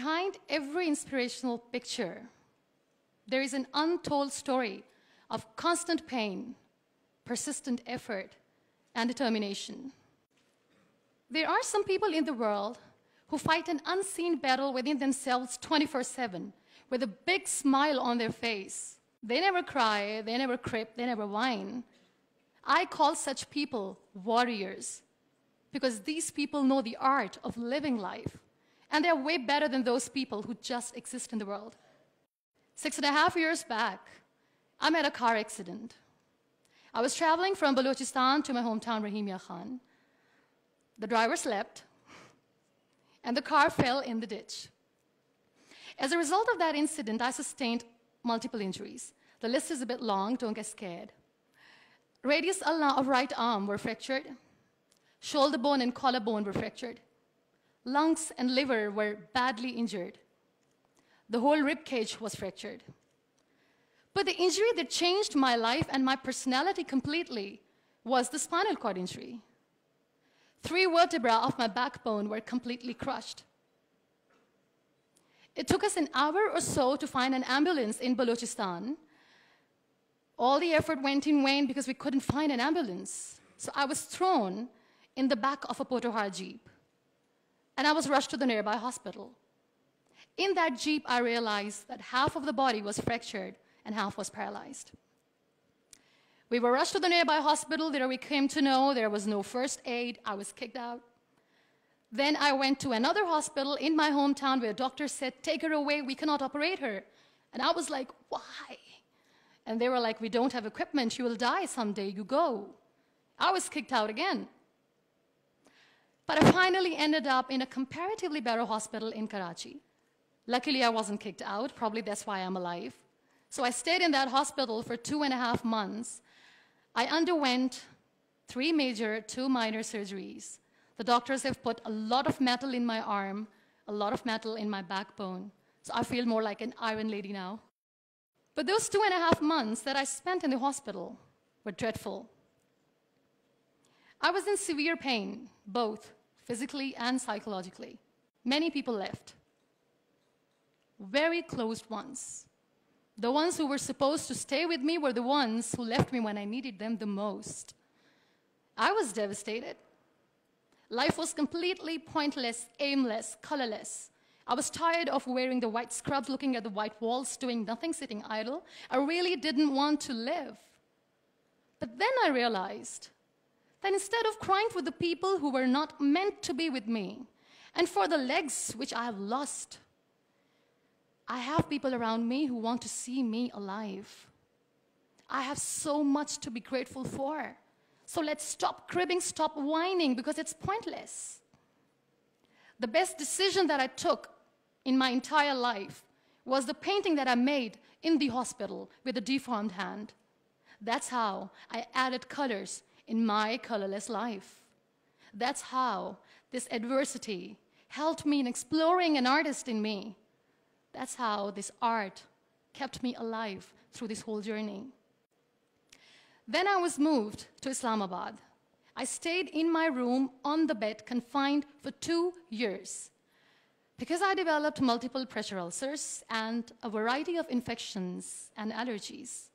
behind every inspirational picture, there is an untold story of constant pain, persistent effort, and determination. There are some people in the world who fight an unseen battle within themselves 24/7 with a big smile on their face. They never cry, they never crip, they never whine. I call such people warriors because these people know the art of living life, and they're way better than those people who just exist in the world. 6.5 years back, I met a car accident. I was traveling from Balochistan to my hometown, Rahimia Khan. The driver slept, and the car fell in the ditch. As a result of that incident, I sustained multiple injuries. The list is a bit long, don't get scared. Radius ulna of right arm were fractured. Shoulder bone and collarbone were fractured. Lungs and liver were badly injured. The whole rib cage was fractured. But the injury that changed my life and my personality completely was the spinal cord injury. 3 vertebrae of my backbone were completely crushed. It took us an hour or so to find an ambulance in Balochistan. All the effort went in vain because we couldn't find an ambulance. So I was thrown in the back of a Potohar Jeep, and I was rushed to the nearby hospital. In that Jeep, I realized that half of the body was fractured and half was paralyzed. We were rushed to the nearby hospital. There we came to know there was no first aid. I was kicked out. Then I went to another hospital in my hometown where doctors said, "Take her away, we cannot operate her." And I was like, "Why?" And they were like, "We don't have equipment, you will die someday, you go." I was kicked out again. But I finally ended up in a comparatively better hospital in Karachi. Luckily, I wasn't kicked out. Probably that's why I'm alive. So I stayed in that hospital for 2.5 months. I underwent 3 major, 2 minor surgeries. The doctors have put a lot of metal in my arm, a lot of metal in my backbone. So I feel more like an iron lady now. But those 2.5 months that I spent in the hospital were dreadful. I was in severe pain, both physically and psychologically. Many people left. Very close ones. The ones who were supposed to stay with me were the ones who left me when I needed them the most. I was devastated. Life was completely pointless, aimless, colorless. I was tired of wearing the white scrubs, looking at the white walls, doing nothing, sitting idle. I really didn't want to live. But then I realized that instead of crying for the people who were not meant to be with me, and for the legs which I have lost, I have people around me who want to see me alive. I have so much to be grateful for. So let's stop cribbing, stop whining, because it's pointless. The best decision that I took in my entire life was the painting that I made in the hospital with a deformed hand. That's how I added colors in my colorless life. That's how this adversity helped me in exploring an artist in me. That's how this art kept me alive through this whole journey. Then I was moved to Islamabad. I stayed in my room on the bed, confined for 2 years, because I developed multiple pressure ulcers and a variety of infections and allergies.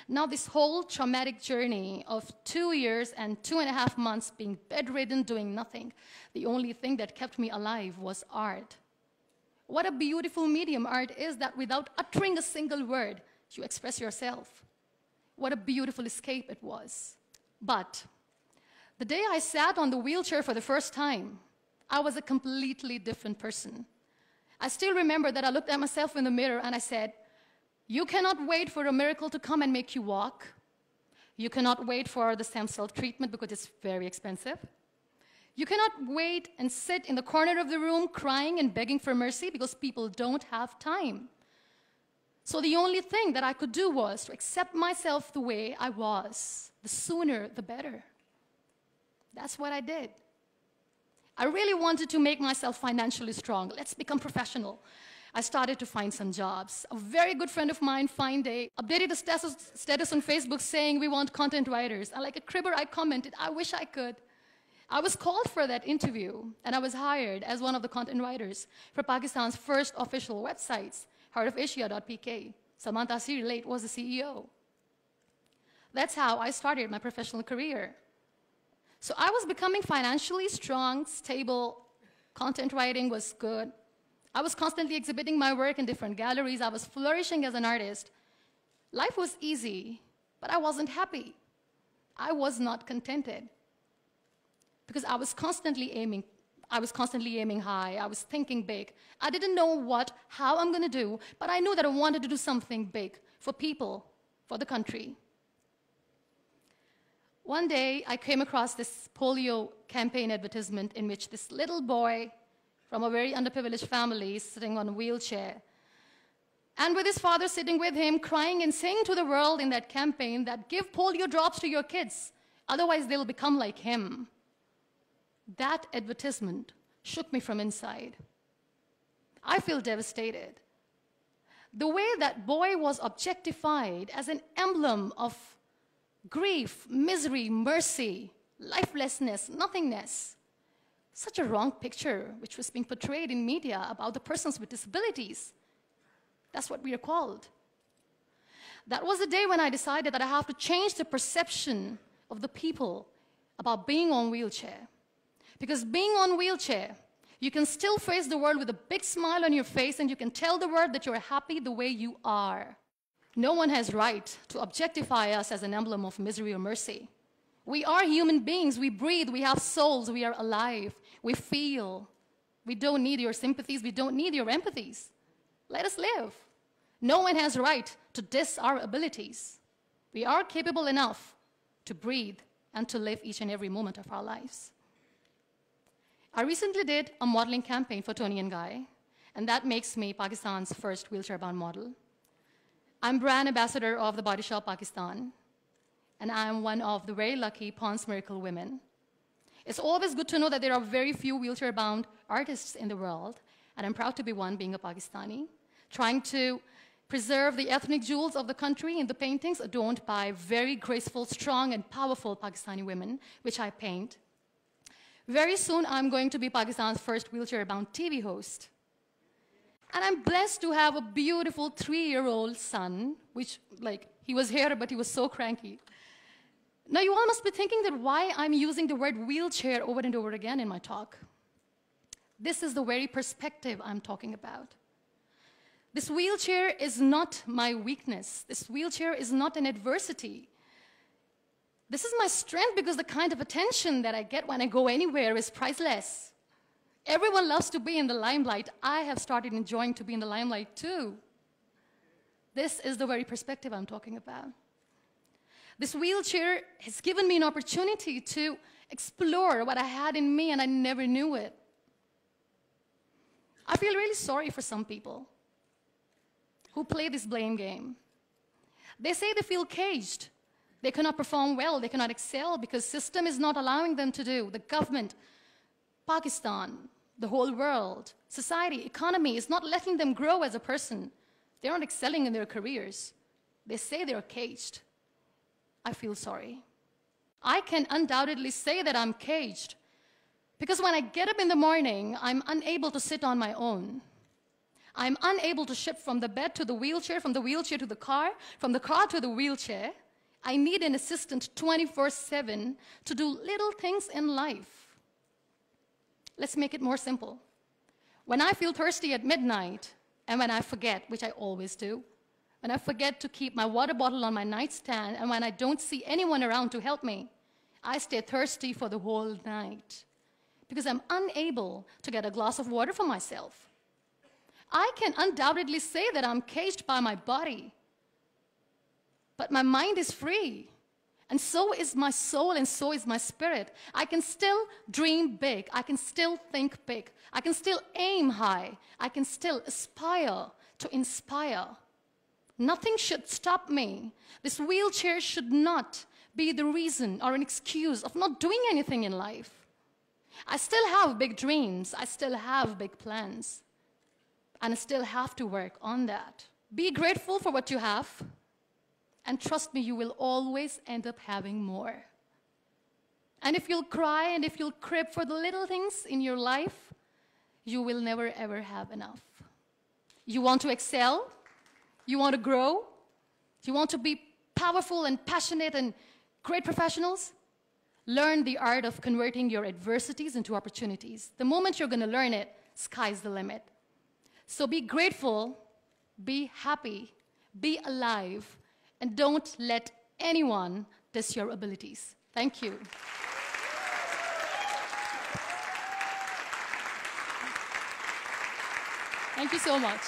Now, this whole traumatic journey of 2 years and 2.5 months being bedridden, doing nothing, the only thing that kept me alive was art. What a beautiful medium art is, that without uttering a single word, you express yourself. What a beautiful escape it was. But the day I sat on the wheelchair for the first time, I was a completely different person. I still remember that I looked at myself in the mirror and I said, "You cannot wait for a miracle to come and make you walk. You cannot wait for the stem cell treatment because it's very expensive. You cannot wait and sit in the corner of the room crying and begging for mercy because people don't have time." So the only thing that I could do was to accept myself the way I was. The sooner, the better. That's what I did. I really wanted to make myself financially strong. Let's become professional. I started to find some jobs. A very good friend of mine, Fine Day, updated a status on Facebook saying we want content writers. And like a cribber, I commented, "I wish I could." I was called for that interview, and I was hired as one of the content writers for Pakistan's first official websites, heartofasia.pk. Salman Taseer Late was the CEO. That's how I started my professional career. So I was becoming financially strong, stable, content writing was good. I was constantly exhibiting my work in different galleries. I was flourishing as an artist. Life was easy, but I wasn't happy. I was not contented because I was constantly aiming high. I was thinking big. I didn't know how I'm going to do, but I knew that I wanted to do something big for people, for the country. One day, I came across this polio campaign advertisement in which this little boy from a very underprivileged family is sitting on a wheelchair, and with his father sitting with him, crying and saying to the world in that campaign that give polio drops to your kids, otherwise they'll become like him. That advertisement shook me from inside. I feel devastated. The way that boy was objectified as an emblem of grief, misery, mercy, lifelessness, nothingness. Such a wrong picture which was being portrayed in media about the persons with disabilities. That's what we are called. That was the day when I decided that I have to change the perception of the people about being on wheelchair. Because being on wheelchair, you can still face the world with a big smile on your face, and you can tell the world that you're happy the way you are. No one has right to objectify us as an emblem of misery or mercy. We are human beings. We breathe. We have souls. We are alive. We feel. We don't need your sympathies. We don't need your empathies. Let us live. No one has right to diss our abilities. We are capable enough to breathe and to live each and every moment of our lives. I recently did a modeling campaign for Toni & Guy, and that makes me Pakistan's first wheelchair-bound model. I'm brand ambassador of The Body Shop Pakistan, and I'm one of the very lucky Pond's Miracle women. It's always good to know that there are very few wheelchair-bound artists in the world, and I'm proud to be one, being a Pakistani, trying to preserve the ethnic jewels of the country in the paintings adorned by very graceful, strong, and powerful Pakistani women, which I paint. Very soon, I'm going to be Pakistan's first wheelchair-bound TV host. And I'm blessed to have a beautiful 3-year-old son, which, he was here, but he was so cranky. Now, you all must be thinking that why I'm using the word wheelchair over and over again in my talk. This is the very perspective I'm talking about. This wheelchair is not my weakness. This wheelchair is not an adversity. This is my strength because the kind of attention that I get when I go anywhere is priceless. Everyone loves to be in the limelight. I have started enjoying to be in the limelight too. This is the very perspective I'm talking about. This wheelchair has given me an opportunity to explore what I had in me, and I never knew it. I feel really sorry for some people who play this blame game. They say they feel caged. They cannot perform well, they cannot excel because the system is not allowing them to do. The government, Pakistan, the whole world, society, economy is not letting them grow as a person. They're not excelling in their careers. They say they're caged. I feel sorry. I can undoubtedly say that I'm caged because when I get up in the morning, I'm unable to sit on my own. I'm unable to shift from the bed to the wheelchair, from the wheelchair to the car, from the car to the wheelchair. I need an assistant 24/7 to do little things in life. Let's make it more simple. When I feel thirsty at midnight, and when I forget, which I always do, when I forget to keep my water bottle on my nightstand, and when I don't see anyone around to help me, I stay thirsty for the whole night because I'm unable to get a glass of water for myself. I can undoubtedly say that I'm caged by my body, but my mind is free, and so is my soul, and so is my spirit. I can still dream big. I can still think big. I can still aim high. I can still aspire to inspire. Nothing should stop me. This wheelchair should not be the reason or an excuse of not doing anything in life. I still have big dreams. I still have big plans. And I still have to work on that. Be grateful for what you have. And trust me, you will always end up having more. And if you'll cry and if you'll crib for the little things in your life, you will never ever have enough. You want to excel, you want to grow, you want to be powerful and passionate and great professionals, learn the art of converting your adversities into opportunities. The moment you're going to learn it, sky's the limit. So be grateful, be happy, be alive, and don't let anyone diss your abilities. Thank you. Thank you so much.